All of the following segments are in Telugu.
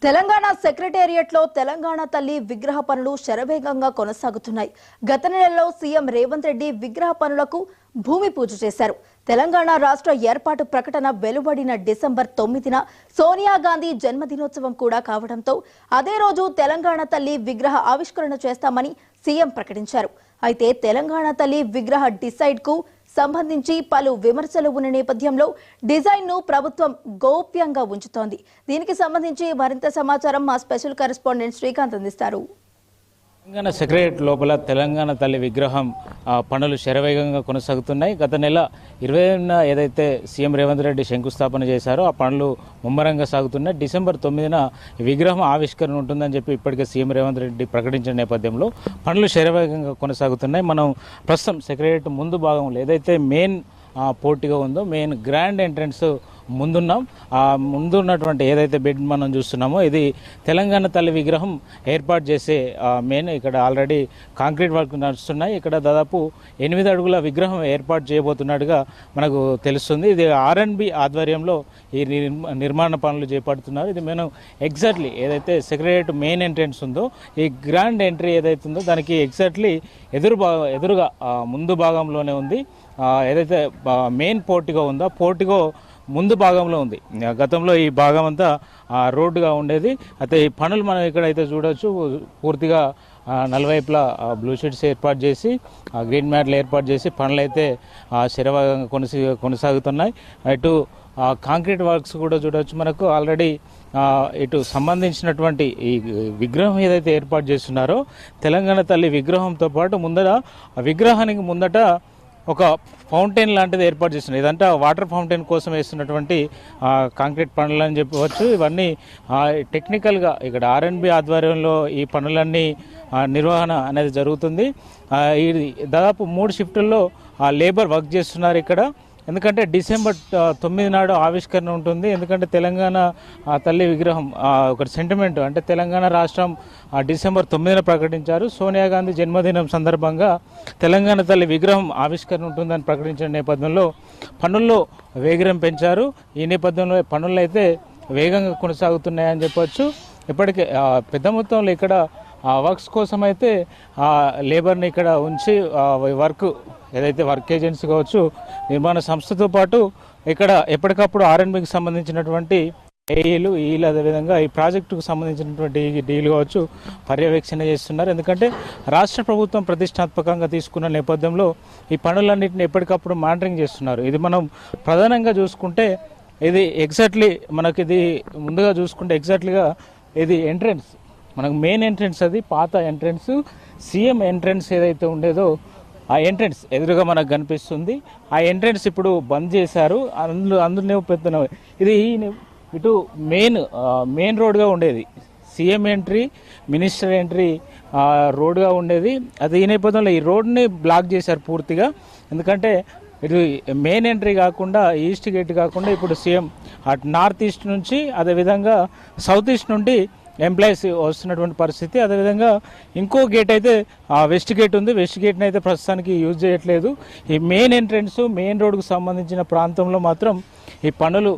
తెలంగాణ సెక్రటేరియట్లో తెలంగాణ తల్లి విగ్రహ పనులు శరవేగంగా కొనసాగుతున్నాయి. గత నెలలో సీఎం రేవంత్ రెడ్డి విగ్రహ పనులకు భూమి పూజ చేశారు. తెలంగాణ రాష్ట్ర ఏర్పాటు ప్రకటన వెలువడిన డిసెంబర్ 9న సోనియా గాంధీ జన్మదినోత్సవం కూడా కావడంతో అదే రోజు తెలంగాణ తల్లి విగ్రహ ఆవిష్కరణ చేస్తామని సీఎం ప్రకటించారు. అయితే తెలంగాణ తల్లి విగ్రహ డిసైడ్ కు సంబంధించి పలు విమర్శలు ఉన్న నేపథ్యంలో డిజైన్ ను ప్రభుత్వం గోప్యంగా ఉంచుతోంది. దీనికి సంబంధించి మరింత సమాచారం మా స్పెషల్ కరెస్పాండెంట్ శ్రీకాంత్ అందిస్తారు. తెలంగాణ సెక్రటేరియట్ లోపల తెలంగాణ తల్లి విగ్రహం పనులు శరవేగంగా కొనసాగుతున్నాయి. గత నెల 20న ఏదైతే సీఎం రేవంత్ రెడ్డి శంకుస్థాపన చేశారో ఆ పనులు ముమ్మరంగా సాగుతున్నాయి. డిసెంబర్ 9న విగ్రహం ఆవిష్కరణ ఉంటుందని చెప్పి ఇప్పటికే సీఎం రేవంత్ రెడ్డి ప్రకటించిన నేపథ్యంలో పనులు శరవేగంగా కొనసాగుతున్నాయి. మనం ప్రస్తుతం సెక్రటేరియట్ ముందు భాగంలో ఏదైతే మెయిన్ పోర్టిగా ఉందో మెయిన్ గ్రాండ్ ఎంట్రన్స్ ముందున్నాం. ముందున్నటువంటి ఏదైతే బెడ్ మనం చూస్తున్నామో ఇది తెలంగాణ తల్లి విగ్రహం ఏర్పాటు చేసే మెయిన్. ఇక్కడ ఆల్రెడీ కాంక్రీట్ వర్క్ నడుస్తున్నాయి. ఇక్కడ దాదాపు 8 అడుగుల విగ్రహం ఏర్పాటు చేయబోతున్నట్టుగా మనకు తెలుస్తుంది. ఇది R&B ఆధ్వర్యంలో ఈ నిర్మాణ పనులు చేపడుతున్నారు. ఇది మనం ఎగ్జాక్ట్లీ ఏదైతే సెక్రటేరియట్ మెయిన్ ఎంట్రన్స్ ఉందో ఈ గ్రాండ్ ఎంట్రీ ఏదైతే ఉందో దానికి ఎగ్జాక్ట్లీ ఎదురుగా ముందు భాగంలోనే ఉంది. ఏదైతే మెయిన్ పోర్టిగో ఉందో పోర్టిగో ముందు భాగంలో ఉంది. గతంలో ఈ భాగం అంతా రోడ్డుగా ఉండేది. అయితే ఈ పనులు మనం ఇక్కడైతే చూడవచ్చు. పూర్తిగా నలువైపులా బ్లూ షీట్స్ ఏర్పాటు చేసి గ్రీన్ మ్యాట్లు ఏర్పాటు చేసి పనులు అయితే శరవేగంగా కొనసాగుతున్నాయి. ఇటు కాంక్రీట్ వర్క్స్ కూడా చూడవచ్చు. మనకు ఆల్రెడీ ఇటు సంబంధించినటువంటి ఈ విగ్రహం ఏదైతే ఏర్పాటు చేస్తున్నారో తెలంగాణ తల్లి విగ్రహంతో పాటు విగ్రహానికి ముందట ఒక ఫౌంటైన్ లాంటిది ఏర్పాటు చేస్తున్నారు. ఇదంతా వాటర్ ఫౌంటైన్ కోసం వేస్తున్నటువంటి కాంక్రీట్ పనులు అని చెప్పవచ్చు. ఇవన్నీ టెక్నికల్గా ఇక్కడ R&B ఆధ్వర్యంలో ఈ పనులన్నీ నిర్వహణ అనేది జరుగుతుంది. ఇది దాదాపు 3 షిఫ్టుల్లో లేబర్ వర్క్ చేస్తున్నారు ఇక్కడ. ఎందుకంటే డిసెంబర్ 9 నాడు ఆవిష్కరణ ఉంటుంది. ఎందుకంటే తెలంగాణ తల్లి విగ్రహం ఒక సెంటిమెంట్. అంటే తెలంగాణ రాష్ట్రం డిసెంబర్ 9న ప్రకటించారు. సోనియా గాంధీ జన్మదినం సందర్భంగా తెలంగాణ తల్లి విగ్రహం ఆవిష్కరణ ఉంటుందని ప్రకటించిన నేపథ్యంలో పనుల్లో వేగం పెంచారు. ఈ నేపథ్యంలో పనులు అయితే వేగంగా కొనసాగుతున్నాయని చెప్పవచ్చు. ఇప్పటికే పెద్ద మొత్తంలో ఇక్కడ వర్క్స్ కోసం అయితే లేబర్ని ఇక్కడ ఉంచి వర్క్ ఏదైతే వర్క్ ఏజెన్సీ కావచ్చు నిర్మాణ సంస్థతో పాటు ఇక్కడ ఎప్పటికప్పుడు R&Bకి సంబంధించినటువంటి ఏఈలు అదేవిధంగా ఈ ప్రాజెక్టుకు సంబంధించినటువంటి డీలు కావచ్చు పర్యవేక్షణ చేస్తున్నారు. ఎందుకంటే రాష్ట్ర ప్రభుత్వం ప్రతిష్టాత్మకంగా తీసుకున్న నేపథ్యంలో ఈ పనులన్నింటినీ ఎప్పటికప్పుడు మానిటరింగ్ చేస్తున్నారు. ఇది మనం ప్రధానంగా చూసుకుంటే ఇది ఎగ్జాక్ట్లీ మనకి ఇది ముందుగా చూసుకుంటే ఎగ్జాక్ట్లీగా ఇది ఎంట్రన్స్ మనకు మెయిన్ ఎంట్రన్స్. అది పాత ఎంట్రన్స్ సీఎం ఎంట్రన్స్ ఏదైతే ఉండేదో ఆ ఎంట్రన్స్ ఎదురుగా మనకు కనిపిస్తుంది. ఆ ఎంట్రన్స్ ఇప్పుడు బంద్ చేశారు. అందులో పెద్ద ఇది ఇటు మెయిన్ రోడ్గా ఉండేది. సీఎం ఎంట్రీ మినిస్టర్ ఎంట్రీ రోడ్గా ఉండేది. అది ఈ నేపథ్యంలో ఈ రోడ్ని బ్లాక్ చేశారు పూర్తిగా. ఎందుకంటే ఇటు మెయిన్ ఎంట్రీ కాకుండా ఈస్ట్ గేట్ కాకుండా ఇప్పుడు సీఎం అటు నార్త్ ఈస్ట్ నుంచి అదేవిధంగా సౌత్ ఈస్ట్ నుండి ఎంప్లాయీస్ వస్తున్నటువంటి పరిస్థితి. అదేవిధంగా ఇంకో గేట్ అయితే వెస్ట్ గేట్ ఉంది. వెస్ట్ గేట్ని అయితే ప్రస్తుతానికి యూజ్ చేయట్లేదు. ఈ మెయిన్ ఎంట్రన్స్ మెయిన్ రోడ్కు సంబంధించిన ప్రాంతంలో మాత్రం ఈ పనులు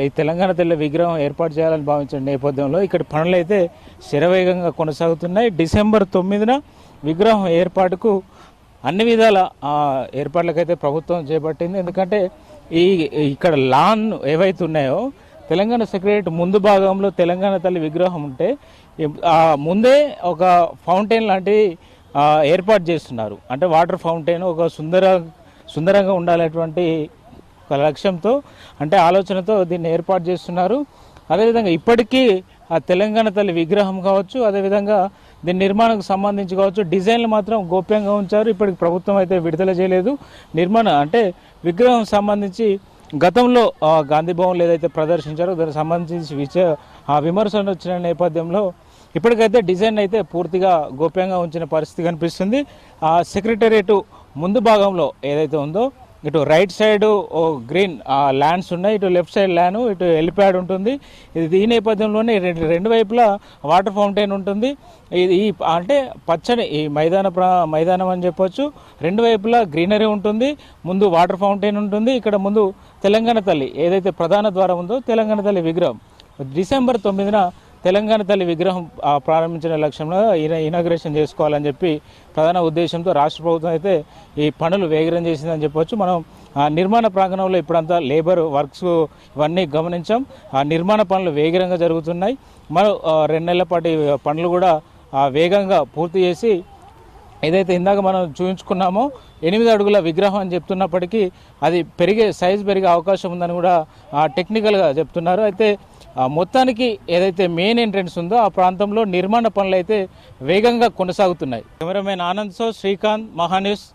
ఈ తెలంగాణ తల్లి విగ్రహం ఏర్పాటు చేయాలని భావించిన నేపథ్యంలో ఇక్కడ పనులు అయితే శరవేగంగా కొనసాగుతున్నాయి. డిసెంబర్ 9న విగ్రహం ఏర్పాటుకు అన్ని విధాల ఏర్పాట్లకైతే ప్రభుత్వం చేపట్టింది. ఎందుకంటే ఇక్కడ లాన్ ఏవైతే ఉన్నాయో తెలంగాణ సెక్రటేరియట్ ముందు భాగంలో తెలంగాణ తల్లి విగ్రహం ఉంటే ముందే ఒక ఫౌంటైన్ లాంటివి ఏర్పాటు చేస్తున్నారు. అంటే వాటర్ ఫౌంటైన్ ఒక సుందరంగా ఉండాలనేటువంటి ఒక లక్ష్యంతో అంటే ఆలోచనతో దీన్ని ఏర్పాటు చేస్తున్నారు. అదేవిధంగా ఇప్పటికీ ఆ తెలంగాణ తల్లి విగ్రహం కావచ్చు అదేవిధంగా దీని నిర్మాణానికి సంబంధించి కావచ్చు డిజైన్లు మాత్రం గోప్యంగా ఉంచారు. ఇప్పటికి ప్రభుత్వం అయితే విడుదల చేయలేదు. అంటే విగ్రహం సంబంధించి గతంలో గాంధీ భవన్లో ఏదైతే ప్రదర్శించారో దానికి సంబంధించి విమర్శలు వచ్చిన నేపథ్యంలో ఇప్పటికైతే డిజైన్ అయితే పూర్తిగా గోప్యంగా ఉంచిన పరిస్థితి కనిపిస్తుంది. సెక్రటేరియట్ ముందు భాగంలో ఏదైతే ఉందో ఇటు రైట్ సైడ్ గ్రీన్ ల్యాండ్స్ ఉన్నాయి, ఇటు లెఫ్ట్ సైడ్ ల్యాండ్, ఇటు హెలిప్యాడ్ ఉంటుంది. ఇది ఈ నేపథ్యంలోనే రెండు వైపులా వాటర్ ఫౌంటైన్ ఉంటుంది. ఇది అంటే పచ్చని ఈ మైదానం అని చెప్పొచ్చు. రెండు వైపులా గ్రీనరీ ఉంటుంది, ముందు వాటర్ ఫౌంటైన్ ఉంటుంది. ఇక్కడ ముందు తెలంగాణ తల్లి ఏదైతే ప్రధాన ద్వారం ఉందో తెలంగాణ తల్లి విగ్రహం డిసెంబర్ 9న తెలంగాణ తల్లి విగ్రహం ప్రారంభించిన లక్ష్యంలో ఇనాగ్రేషన్ చేసుకోవాలని చెప్పి ప్రధాన ఉద్దేశంతో రాష్ట్ర ప్రభుత్వం అయితే ఈ పనులు వేగరం చేసిందని చెప్పొచ్చు. మనం నిర్మాణ ప్రాంగణంలో ఇప్పుడంతా లేబర్ వర్క్స్ ఇవన్నీ గమనించాం. ఆ నిర్మాణ పనులు వేగంగా జరుగుతున్నాయి. మరో 2 నెలల పాటు పనులు కూడా వేగంగా పూర్తి చేసి ఏదైతే ఇందాక మనం చూపించుకున్నామో 8 అడుగుల విగ్రహం అని చెప్తున్నప్పటికీ అది సైజు పెరిగే అవకాశం ఉందని కూడా టెక్నికల్గా చెప్తున్నారు. అయితే మొత్తానికి ఏదైతే మెయిన్ ఎంట్రెన్స్ ఉందో ఆ ప్రాంతంలో నిర్మాణ పనులు అయితే వేగంగా కొనసాగుతున్నాయి. కెమెరామెన్ ఆనంద్తో శ్రీకాంత్, మహాన్యూస్.